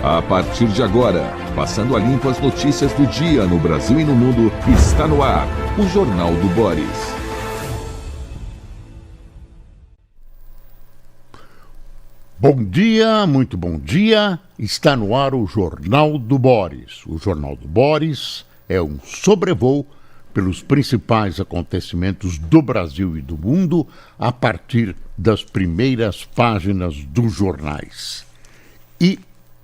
A partir de agora, passando a limpo as notícias do dia no Brasil e no mundo, está no ar o Jornal do Boris. Bom dia, muito bom dia. Está no ar o Jornal do Boris. O Jornal do Boris é um sobrevoo pelos principais acontecimentos do Brasil e do mundo a partir das primeiras páginas dos jornais. E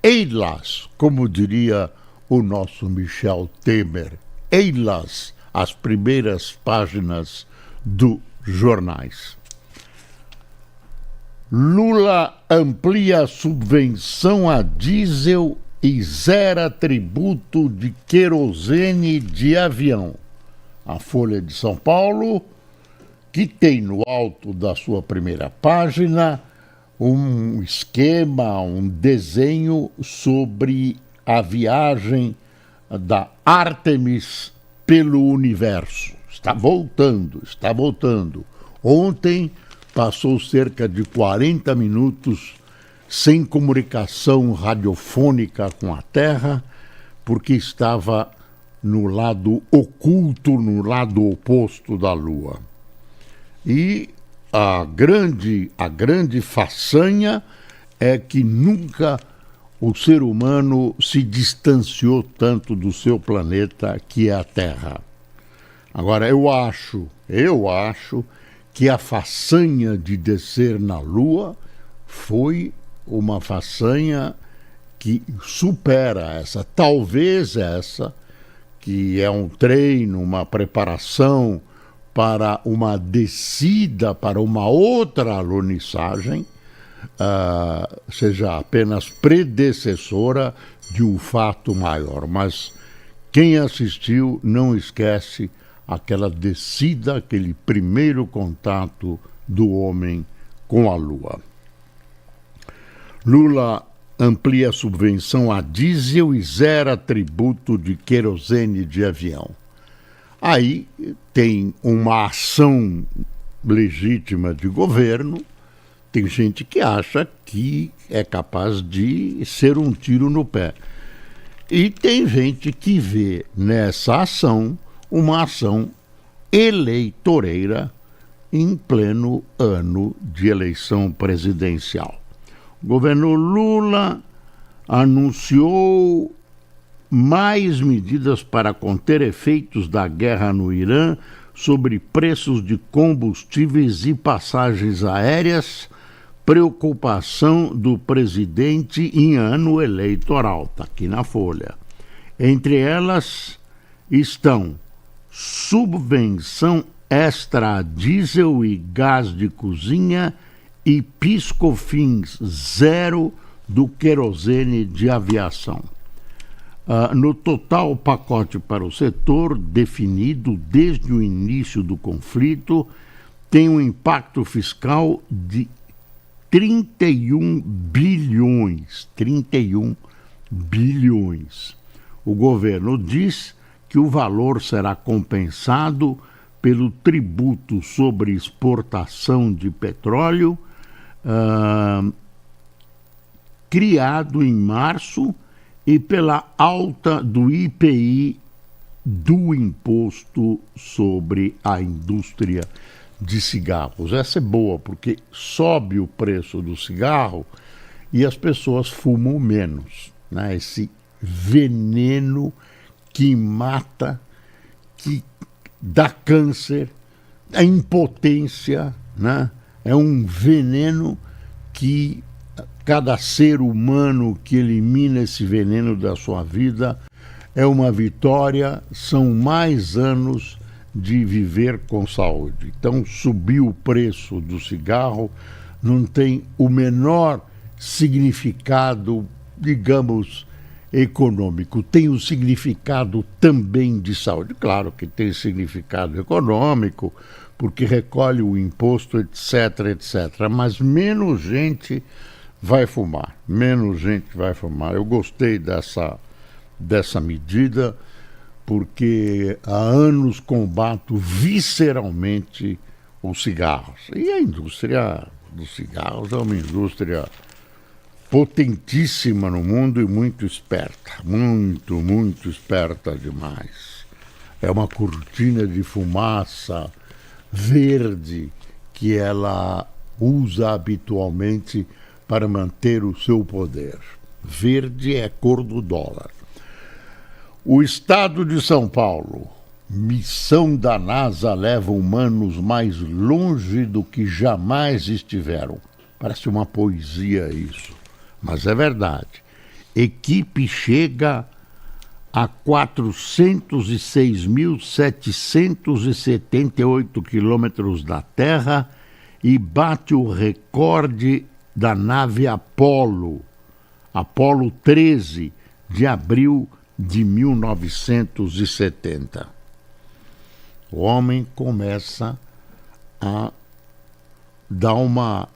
ei-las, como diria o nosso Michel Temer, ei-las as primeiras páginas dos jornais. Lula amplia a subvenção a diesel e zera tributo de querosene de avião. A Folha de São Paulo, que tem no alto da sua primeira página um esquema, um desenho sobre a viagem da Artemis pelo universo. Está voltando. Ontem passou cerca de 40 minutos sem comunicação radiofônica com a Terra, porque estava no lado oculto, no lado oposto da Lua. E a grande façanha é que nunca o ser humano se distanciou tanto do seu planeta, que é a Terra. Agora, eu acho que a façanha de descer na Lua foi uma façanha que supera essa, talvez essa, que é um treino, uma preparação para uma descida, para uma outra alunissagem, seja apenas predecessora de um fato maior. Mas quem assistiu não esquece aquela descida, aquele primeiro contato do homem com a Lua. Lula amplia a subvenção a diesel e zera tributo de querosene de avião. Aí tem uma ação legítima de governo, tem gente que acha que é capaz de ser um tiro no pé. E tem gente que vê nessa ação uma ação eleitoreira em pleno ano de eleição presidencial. O governo Lula anunciou mais medidas para conter efeitos da guerra no Irã sobre preços de combustíveis e passagens aéreas, preocupação do presidente em ano eleitoral. Está aqui na Folha. Entre elas estão subvenção extra a diesel e gás de cozinha e PIS/COFINS zero do querosene de aviação. No total, o pacote para o setor, definido desde o início do conflito, tem um impacto fiscal de 31 bilhões. 31 bilhões. O governo diz que o valor será compensado pelo tributo sobre exportação de petróleo, criado em março, e pela alta do IPI do imposto sobre a indústria de cigarros. Essa é boa, porque sobe o preço do cigarro e as pessoas fumam menos, né? Esse veneno que mata, que dá câncer, a impotência, né? É um veneno que cada ser humano que elimina esse veneno da sua vida é uma vitória, são mais anos de viver com saúde. Então, subir o preço do cigarro não tem o menor significado, digamos, econômico. Tem o significado também de saúde. Claro que tem significado econômico, porque recolhe o imposto, etc, etc. Mas menos gente vai fumar. Eu gostei dessa medida, porque há anos combato visceralmente os cigarros. E a indústria dos cigarros é uma indústria potentíssima no mundo e muito esperta. Muito esperta demais. É uma cortina de fumaça verde que ela usa habitualmente para manter o seu poder. Verde é cor do dólar. O estado de São Paulo, missão da NASA leva humanos mais longe do que jamais estiveram. Parece uma poesia isso, mas é verdade. Equipe chega a 406.778 quilômetros da Terra e bate o recorde da nave Apollo 13, de abril de 1970. O homem começa a dar uma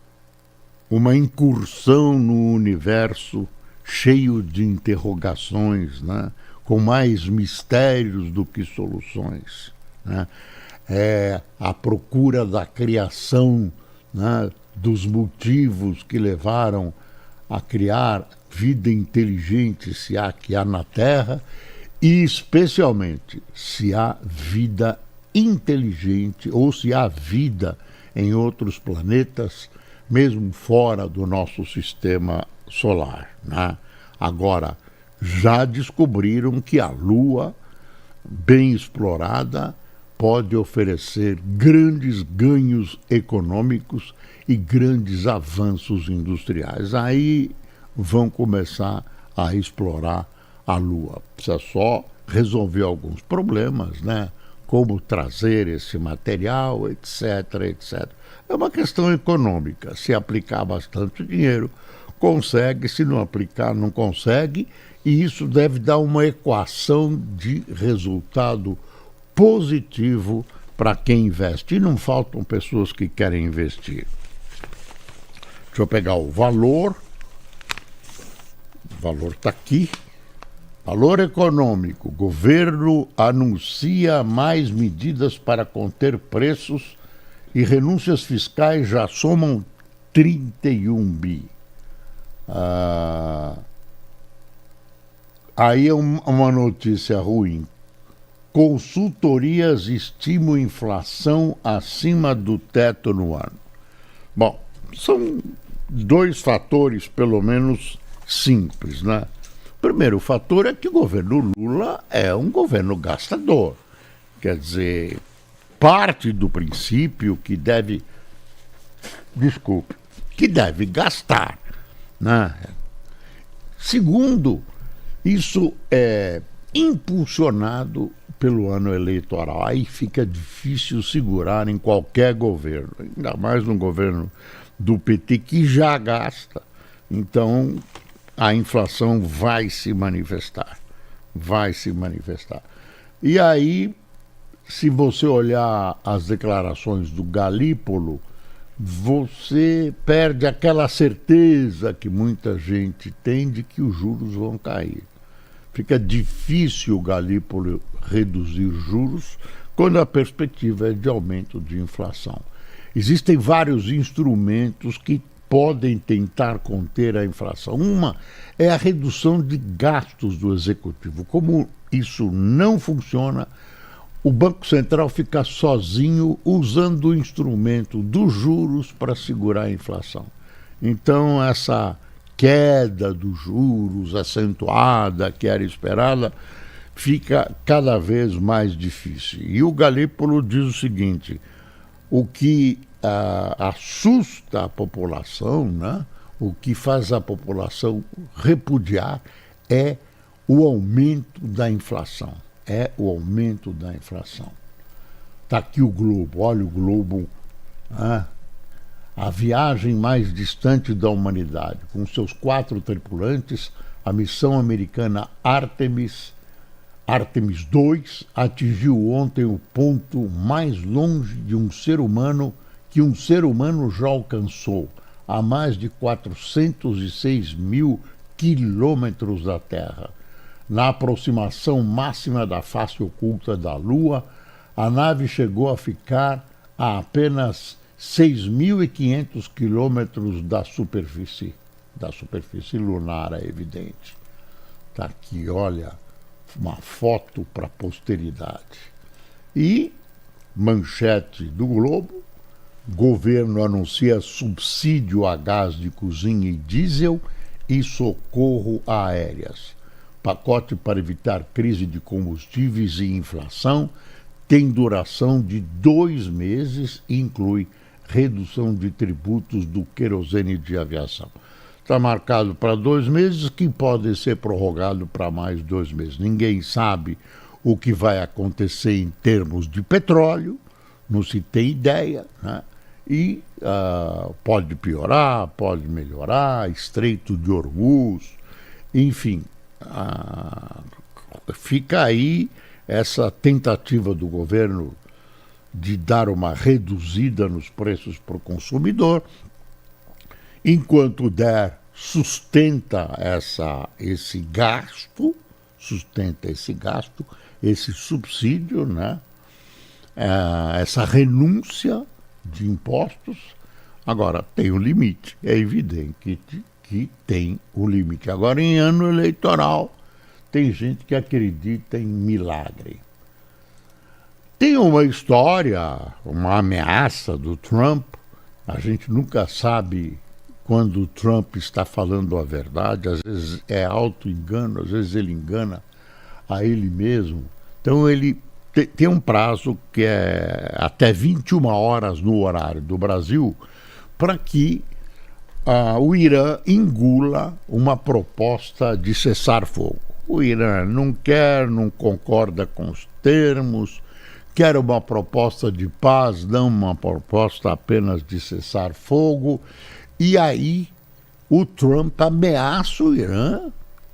incursão no universo cheio de interrogações, né? Com mais mistérios do que soluções, né? É a procura da criação, né, dos motivos que levaram a criar vida inteligente, se há que há na Terra, e especialmente se há vida inteligente ou se há vida em outros planetas, mesmo fora do nosso sistema solar, né? Agora, já descobriram que a Lua, bem explorada, pode oferecer grandes ganhos econômicos e grandes avanços industriais. Aí vão começar a explorar a Lua. Precisa só resolver alguns problemas, né? Como trazer esse material, etc. É uma questão econômica. Se aplicar bastante dinheiro, consegue. Se não aplicar, não consegue. E isso deve dar uma equação de resultado positivo para quem investe. E não faltam pessoas que querem investir. Deixa eu pegar o valor. O valor está aqui. Valor econômico. Governo anuncia mais medidas para conter preços e renúncias fiscais já somam 31 bi. Aí é uma notícia ruim. Consultorias estimam inflação acima do teto no ano. Bom, são dois fatores, pelo menos, simples, né? O primeiro fator é que o governo Lula é um governo gastador. Quer dizer, parte do princípio que deve gastar, né? Segundo, isso é impulsionado pelo ano eleitoral. Aí fica difícil segurar em qualquer governo, ainda mais no governo do PT, que já gasta. Então, a inflação vai se manifestar. E aí, se você olhar as declarações do Galípolo, você perde aquela certeza que muita gente tem de que os juros vão cair. Fica difícil o Galípolo reduzir juros quando a perspectiva é de aumento de inflação. Existem vários instrumentos que podem tentar conter a inflação. Uma é a redução de gastos do executivo. Como isso não funciona, o Banco Central fica sozinho usando o instrumento dos juros para segurar a inflação. Então, essa queda dos juros acentuada que era esperada fica cada vez mais difícil. E o Galípolo diz o seguinte: o que assusta a população, né? O que faz a população repudiar é o aumento da inflação. Está aqui o globo, olha o globo, a viagem mais distante da humanidade. Com seus 4 tripulantes, a missão americana Artemis 2 atingiu ontem o ponto mais longe de um ser humano que um ser humano já alcançou, a mais de 406 mil quilômetros da Terra. Na aproximação máxima da face oculta da Lua, a nave chegou a ficar a apenas 6.500 quilômetros da superfície da superfície lunar é evidente. Está aqui, olha, uma foto para a posteridade. E, manchete do Globo, governo anuncia subsídio a gás de cozinha e diesel e socorro a aéreas. Pacote para evitar crise de combustíveis e inflação tem duração de 2 meses e inclui redução de tributos do querosene de aviação. Está marcado para 2 meses, que pode ser prorrogado para mais 2 meses. Ninguém sabe o que vai acontecer em termos de petróleo, não se tem ideia, né? E pode piorar, pode melhorar, Estreito de Hormuz, enfim, fica aí essa tentativa do governo de dar uma reduzida nos preços para o consumidor. Enquanto der, sustenta esse gasto, esse subsídio, né? Essa renúncia de impostos. Agora, tem um limite, é evidente que tem um limite. Agora, em ano eleitoral, tem gente que acredita em milagre. Tem uma história, uma ameaça do Trump. A gente nunca sabe quando o Trump está falando a verdade. Às vezes é auto-engano, às vezes ele engana a ele mesmo. Então ele tem um prazo que é até 21 horas no horário do Brasil para que o Irã engula uma proposta de cessar-fogo. O Irã não quer, não concorda com os termos, quer uma proposta de paz, não uma proposta apenas de cessar-fogo. E aí o Trump ameaça o Irã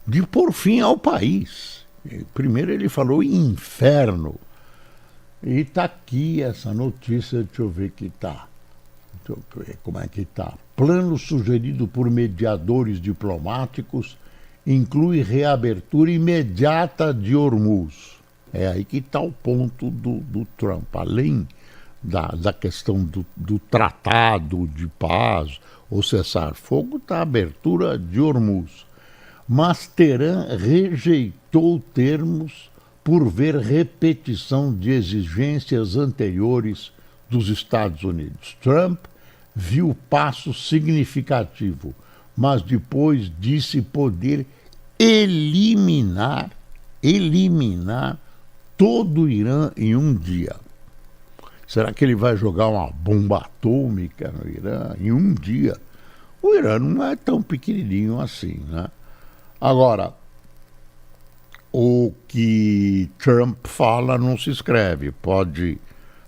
de pôr fim ao país. Primeiro ele falou em inferno. E está aqui essa notícia, deixa eu ver que está. Deixa eu ver como é que está. Plano sugerido por mediadores diplomáticos inclui reabertura imediata de Hormuz. É aí que está o ponto do Trump. Além da questão do tratado de paz ou cessar-fogo, está a abertura de Hormuz. Mas Teherã rejeitou termos por ver repetição de exigências anteriores dos Estados Unidos. Trump viu passo significativo, mas depois disse poder eliminar todo o Irã em um dia. Será que ele vai jogar uma bomba atômica no Irã em um dia? O Irã não é tão pequenininho assim, né? Agora, o que Trump fala não se escreve. Pode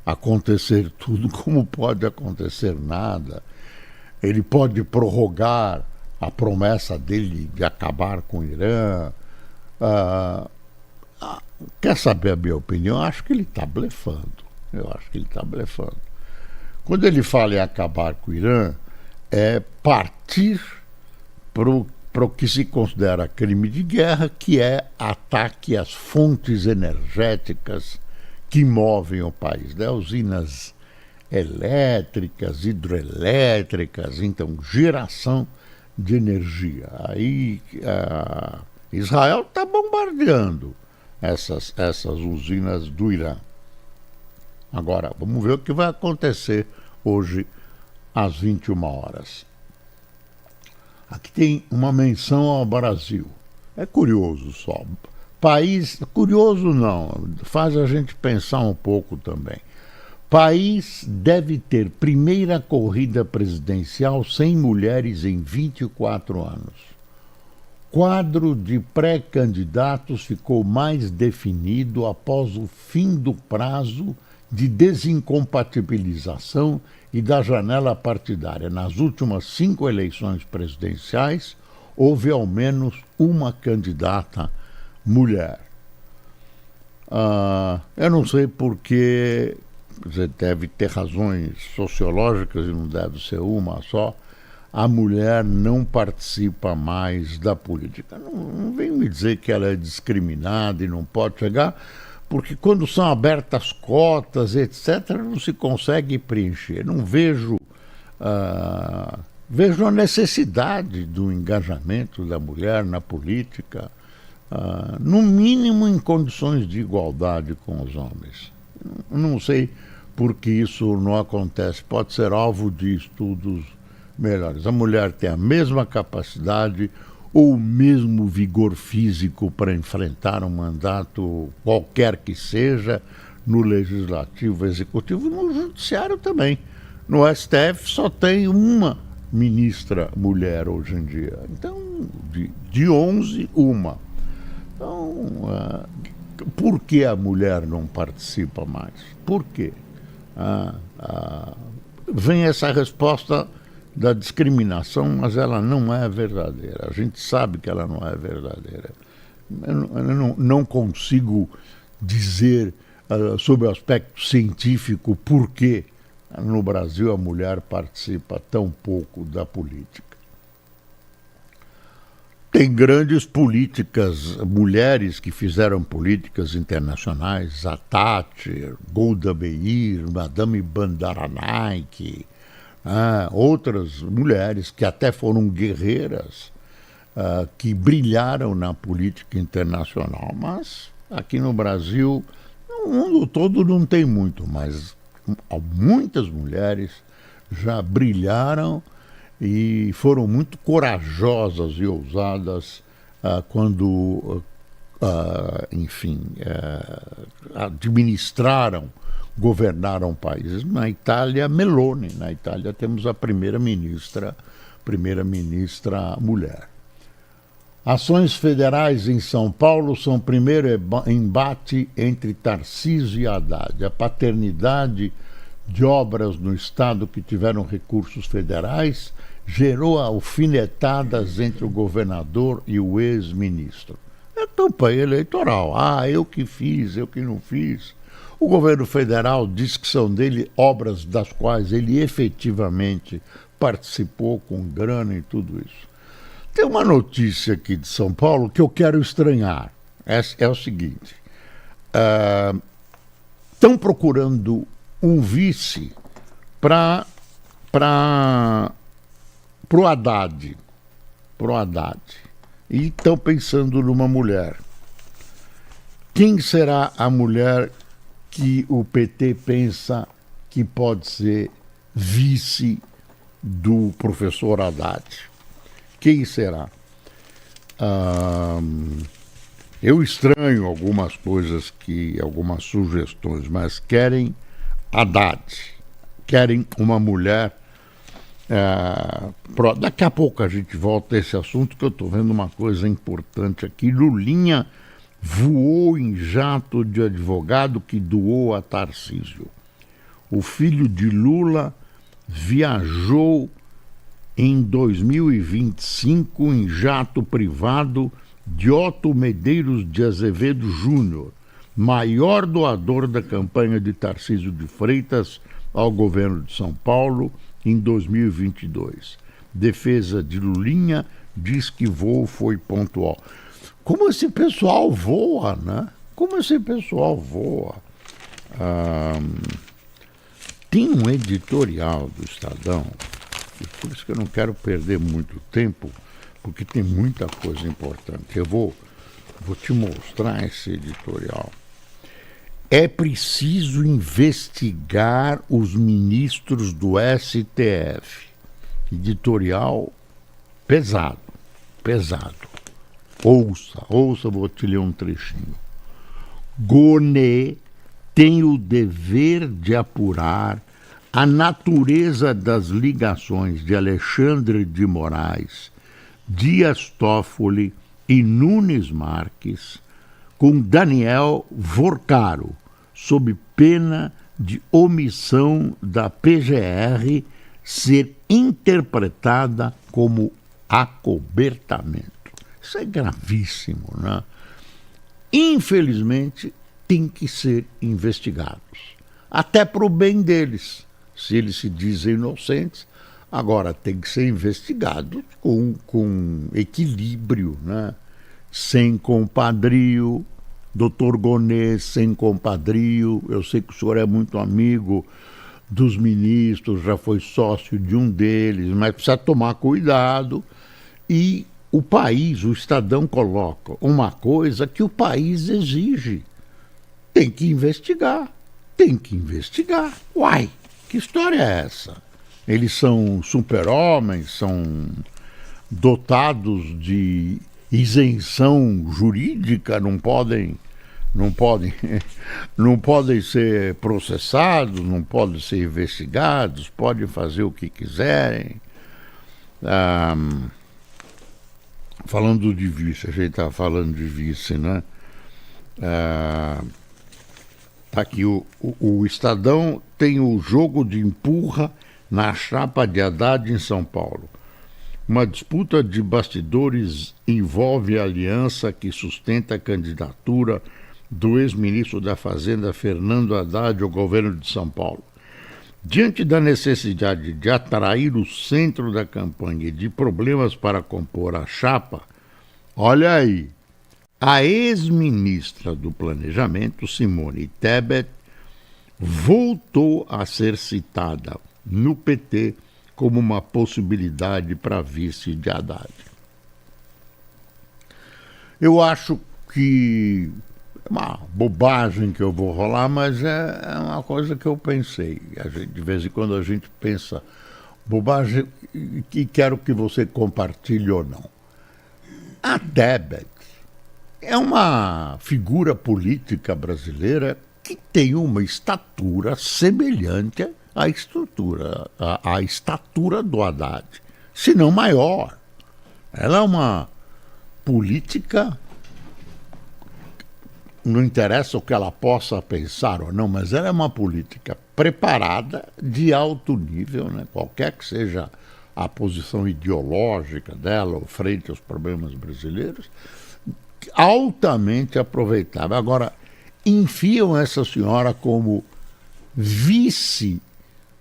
acontecer tudo, como pode acontecer nada. Ele pode prorrogar a promessa dele de acabar com o Irã. Quer saber a minha opinião? Eu acho que ele está blefando. Quando ele fala em acabar com o Irã, é partir para o que se considera crime de guerra, que é ataque às fontes energéticas que movem o país, né? Usinas elétricas, hidrelétricas, então geração de energia. Aí Israel está bombardeando essas usinas do Irã. Agora, vamos ver o que vai acontecer hoje às 21 horas. Aqui tem uma menção ao Brasil. É curioso só. País, curioso não, faz a gente pensar um pouco também. País deve ter primeira corrida presidencial sem mulheres em 24 anos. Quadro de pré-candidatos ficou mais definido após o fim do prazo de desincompatibilização e da janela partidária. Nas últimas 5 eleições presidenciais, houve ao menos uma candidata mulher. Eu não sei porque, você deve ter razões sociológicas e não deve ser uma só, a mulher não participa mais da política. Não vem me dizer que ela é discriminada e não pode chegar, porque quando são abertas cotas, etc., não se consegue preencher. Não vejo Vejo a necessidade do engajamento da mulher na política, no mínimo em condições de igualdade com os homens. Não sei por que isso não acontece, pode ser alvo de estudos melhores. A mulher tem a mesma capacidade ou o mesmo vigor físico para enfrentar um mandato qualquer que seja, no legislativo, executivo e no judiciário também. No STF só tem uma ministra mulher hoje em dia. Então, de 11, uma. Então, por que a mulher não participa mais? Por quê? Vem essa resposta da discriminação, mas ela não é verdadeira. A gente sabe que ela não é verdadeira. Eu não consigo dizer sobre o aspecto científico por que no Brasil a mulher participa tão pouco da política. Tem grandes políticas, mulheres que fizeram políticas internacionais, a Thatcher, Golda Meir, Madame Bandaranaike, outras mulheres que até foram guerreiras, que brilharam na política internacional, mas aqui no Brasil, no mundo todo não tem muito, mas muitas mulheres já brilharam e foram muito corajosas e ousadas quando, administraram, governaram países. Na Itália, Meloni. Na Itália temos a primeira-ministra mulher. Ações federais em São Paulo são o primeiro embate entre Tarcísio e Haddad. A paternidade de obras no estado que tiveram recursos federais gerou alfinetadas entre o governador e o ex-ministro. É campanha eleitoral. Eu que fiz, eu que não fiz. O governo federal diz que são dele obras das quais ele efetivamente participou com grana e tudo isso. Tem uma notícia aqui de São Paulo que eu quero estranhar. É o seguinte: estão procurando um vice para o Haddad. E estão pensando numa mulher. Quem será a mulher que o PT pensa que pode ser vice do professor Haddad? Quem será? Eu estranho algumas coisas, algumas sugestões, mas querem Haddad, querem uma mulher. Daqui a pouco a gente volta a esse assunto, que eu estou vendo uma coisa importante aqui. Lulinha voou em jato de advogado que doou a Tarcísio. O filho de Lula viajou em 2025 em jato privado de Otto Medeiros de Azevedo Júnior, maior doador da campanha de Tarcísio de Freitas ao governo de São Paulo em 2022. Defesa de Lulinha diz que voo foi pontual. Como esse pessoal voa, né? Como esse pessoal voa. Tem um editorial do Estadão, e por isso que eu não quero perder muito tempo, porque tem muita coisa importante. Eu vou te mostrar esse editorial. É preciso investigar os ministros do STF. Editorial pesado. Ouça, vou te ler um trechinho. Gonet tem o dever de apurar a natureza das ligações de Alexandre de Moraes, Dias Toffoli e Nunes Marques com Daniel Vorcaro, sob pena de omissão da PGR ser interpretada como acobertamento. Isso é gravíssimo, né? Infelizmente, tem que ser investigados, até para o bem deles. Se eles se dizem inocentes, agora tem que ser investigados com equilíbrio, né? Sem compadrio. Doutor Gonet, sem compadrio. Eu sei que o senhor é muito amigo dos ministros, já foi sócio de um deles, mas precisa tomar cuidado. E o país, o Estadão coloca uma coisa que o país exige. Tem que investigar, tem que investigar. Uai, que história é essa? Eles são super-homens, são dotados de isenção jurídica, não podem ser processados, não podem ser investigados, podem fazer o que quiserem. Falando de vice, a gente está falando de vice, né? Tá aqui, o Estadão tem o jogo de empurra na chapa de Haddad em São Paulo. Uma disputa de bastidores envolve a aliança que sustenta a candidatura do ex-ministro da Fazenda, Fernando Haddad, ao governo de São Paulo. Diante da necessidade de atrair o centro da campanha e de problemas para compor a chapa, olha aí, a ex-ministra do Planejamento, Simone Tebet, voltou a ser citada no PT como uma possibilidade para vice de Haddad. Eu acho que é uma bobagem que eu vou rolar, mas é uma coisa que eu pensei. De vez em quando a gente pensa bobagem e quero que você compartilhe ou não. A Tebet é uma figura política brasileira que tem uma estatura semelhante à estatura do Haddad, se não maior. Ela é uma política, não interessa o que ela possa pensar ou não, mas ela é uma política preparada, de alto nível, né? Qualquer que seja a posição ideológica dela ou frente aos problemas brasileiros, altamente aproveitável. Agora, enfiam essa senhora como vice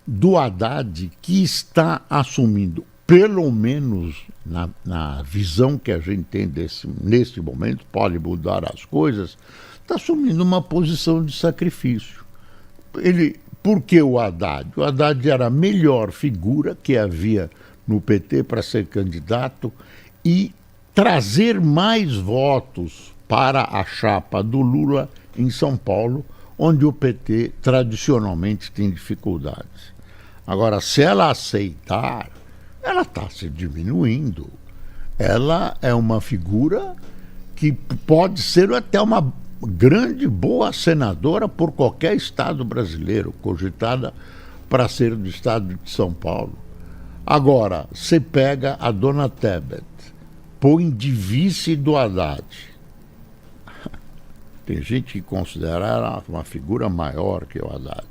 do Haddad, que está assumindo, pelo menos na visão que a gente tem neste momento, pode mudar as coisas, está assumindo uma posição de sacrifício. Por que o Haddad? O Haddad era a melhor figura que havia no PT para ser candidato e trazer mais votos para a chapa do Lula em São Paulo, onde o PT tradicionalmente tem dificuldades. Agora, se ela aceitar, ela está se diminuindo. Ela é uma figura que pode ser até uma grande, boa senadora por qualquer estado brasileiro, cogitada para ser do estado de São Paulo. Agora, você pega a dona Tebet, põe de vice do Haddad. Tem gente que considera ela uma figura maior que o Haddad.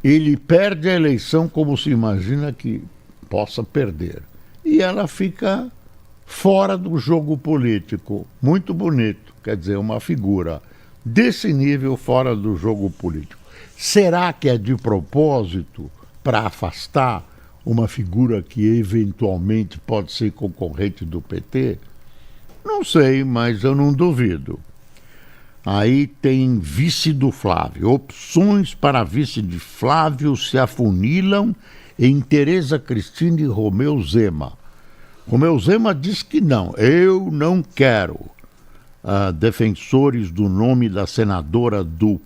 Ele perde a eleição como se imagina que possa perder. E ela fica fora do jogo político. Muito bonito. Quer dizer, uma figura desse nível fora do jogo político. Será que é de propósito para afastar uma figura que eventualmente pode ser concorrente do PT? Não sei, mas eu não duvido. Aí tem vice do Flávio. Opções para vice de Flávio se afunilam em Tereza Cristina e Romeu Zema. Romeu Zema diz que não, eu não quero. Defensores do nome da senadora do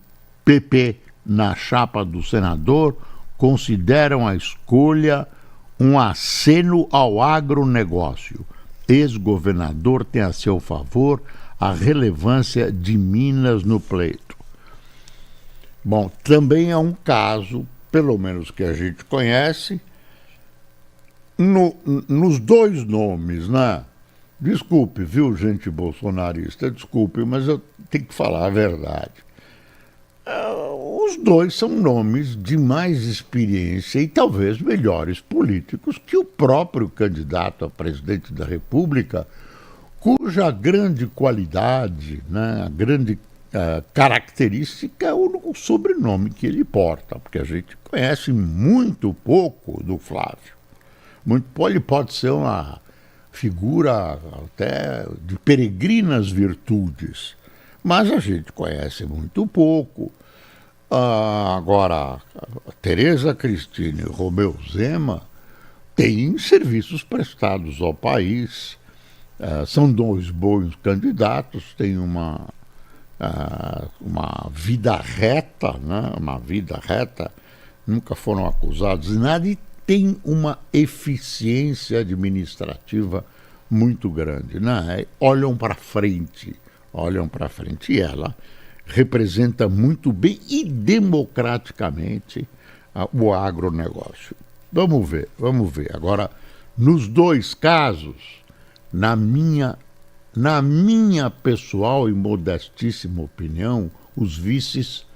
PP na chapa do senador consideram a escolha um aceno ao agronegócio. Ex-governador tem a seu favor a relevância de Minas no pleito. Bom, também é um caso, pelo menos que a gente conhece, nos dois nomes, né? Desculpe, viu, gente bolsonarista, desculpe, mas eu tenho que falar a verdade. Os dois são nomes de mais experiência e talvez melhores políticos que o próprio candidato a presidente da República, cuja grande qualidade, né, a grande característica é o sobrenome que ele porta, porque a gente conhece muito pouco do Flávio. Ele pode ser uma figura até de peregrinas virtudes, mas a gente conhece muito pouco. Agora, a Tereza Cristina e o Romeu Zema têm serviços prestados ao país. São dois bons candidatos, têm uma vida reta, né? Uma vida reta, nunca foram acusados de nada e têm uma eficiência administrativa muito grande, né? Olham para frente, e ela representa muito bem e democraticamente o agronegócio. Vamos ver. Agora, nos dois casos, na minha pessoal e modestíssima opinião, os vices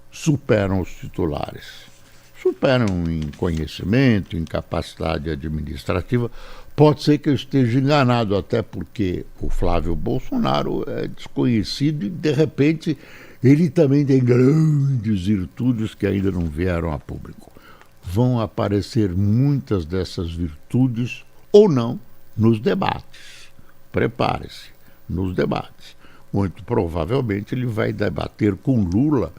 superam os titulares. Superam em conhecimento, em capacidade administrativa. Pode ser que eu esteja enganado, até porque o Flávio Bolsonaro é desconhecido e, de repente, ele também tem grandes virtudes que ainda não vieram a público. Vão aparecer muitas dessas virtudes, ou não, nos debates. Prepare-se, nos debates. Muito provavelmente ele vai debater com Lula,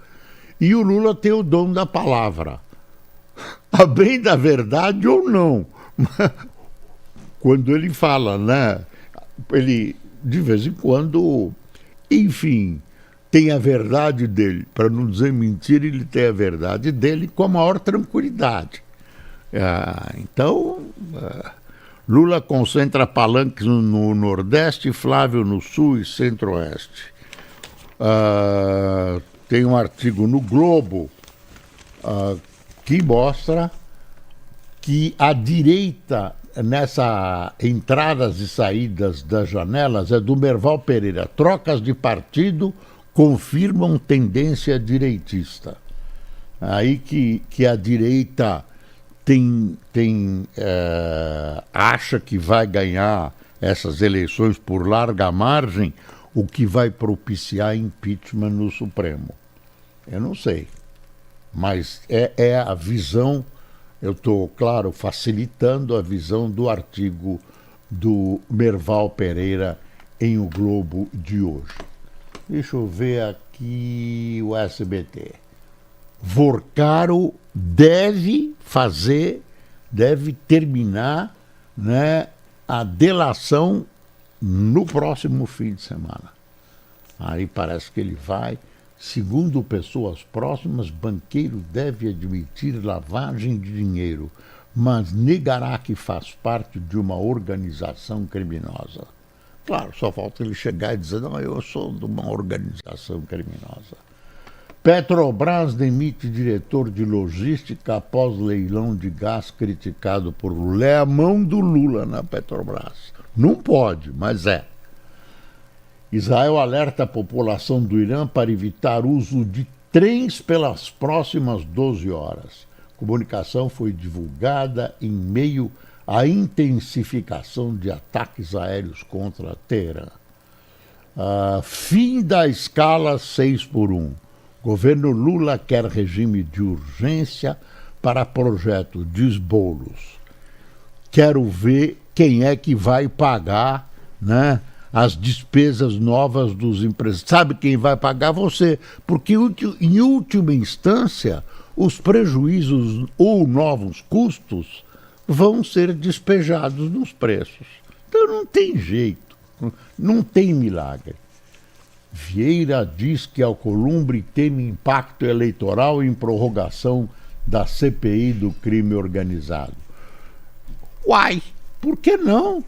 e o Lula tem o dom da palavra. A bem da verdade ou não. Quando ele fala, né? Ele, de vez em quando, enfim, tem a verdade dele. Para não dizer mentira, ele tem a verdade dele com a maior tranquilidade. Então, Lula concentra palanques no Nordeste, Flávio no Sul e Centro-Oeste. Tem um artigo no Globo que mostra que a direita, nessa entradas e saídas das janelas, é do Merval Pereira. Trocas de partido confirmam tendência direitista. Aí que a direita acha que vai ganhar essas eleições por larga margem, o que vai propiciar impeachment no Supremo. Eu não sei, mas é a visão. Eu estou, claro, facilitando a visão do artigo do Merval Pereira em O Globo de hoje. Deixa eu ver aqui o SBT. Vorcaro deve terminar, né, a delação no próximo fim de semana. Aí parece que ele vai. Segundo pessoas próximas, banqueiro deve admitir lavagem de dinheiro, mas negará que faz parte de uma organização criminosa. Claro, só falta ele chegar e dizer, não, eu sou de uma organização criminosa. Petrobras demite diretor de logística após leilão de gás criticado por Lula. É a mão do Lula na Petrobras. Não pode, mas é. Israel alerta a população do Irã para evitar uso de trens pelas próximas 12 horas. A comunicação foi divulgada em meio à intensificação de ataques aéreos contra Teherã. Fim da escala 6x1. Governo Lula quer regime de urgência para projeto, diz Boulos. Quero ver quem é que vai pagar, né, as despesas novas dos empresários. Sabe quem vai pagar? Você. Porque, em última instância, os prejuízos ou novos custos vão ser despejados nos preços. Então não tem jeito, não tem milagre. Vieira diz que Alcolumbre teme impacto eleitoral em prorrogação da CPI do crime organizado. Uai, por que não?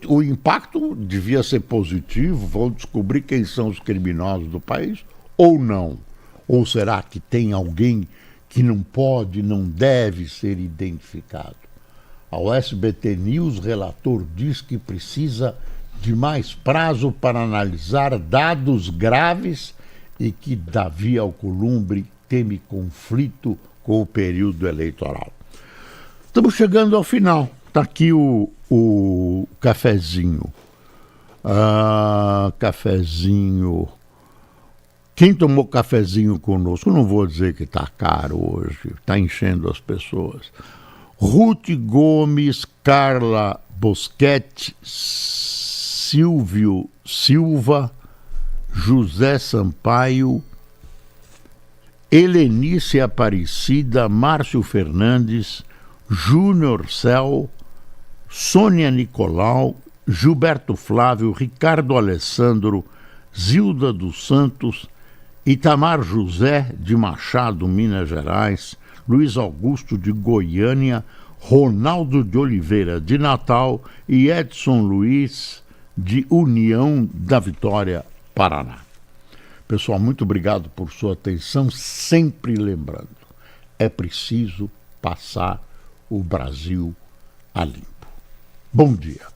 O impacto devia ser positivo, vão descobrir quem são os criminosos do país, ou não? Ou será que tem alguém que não pode, não deve ser identificado? Ao SBT News, relator diz que precisa de mais prazo para analisar dados graves e que Davi Alcolumbre teme conflito com o período eleitoral. Estamos chegando ao final. Está aqui o cafezinho. Cafezinho. Quem tomou cafezinho conosco, não vou dizer que está caro hoje, está enchendo as pessoas. Ruth Gomes, Carla Boschetti, Silvio Silva, José Sampaio, Helenice Aparecida, Márcio Fernandes, Júnior Cel, Sônia Nicolau, Gilberto Flávio, Ricardo Alessandro, Zilda dos Santos, Itamar José de Machado, Minas Gerais, Luiz Augusto de Goiânia, Ronaldo de Oliveira de Natal e Edson Luiz de União da Vitória, Paraná. Pessoal, muito obrigado por sua atenção, sempre lembrando, é preciso passar o Brasil a limpo. Bom dia.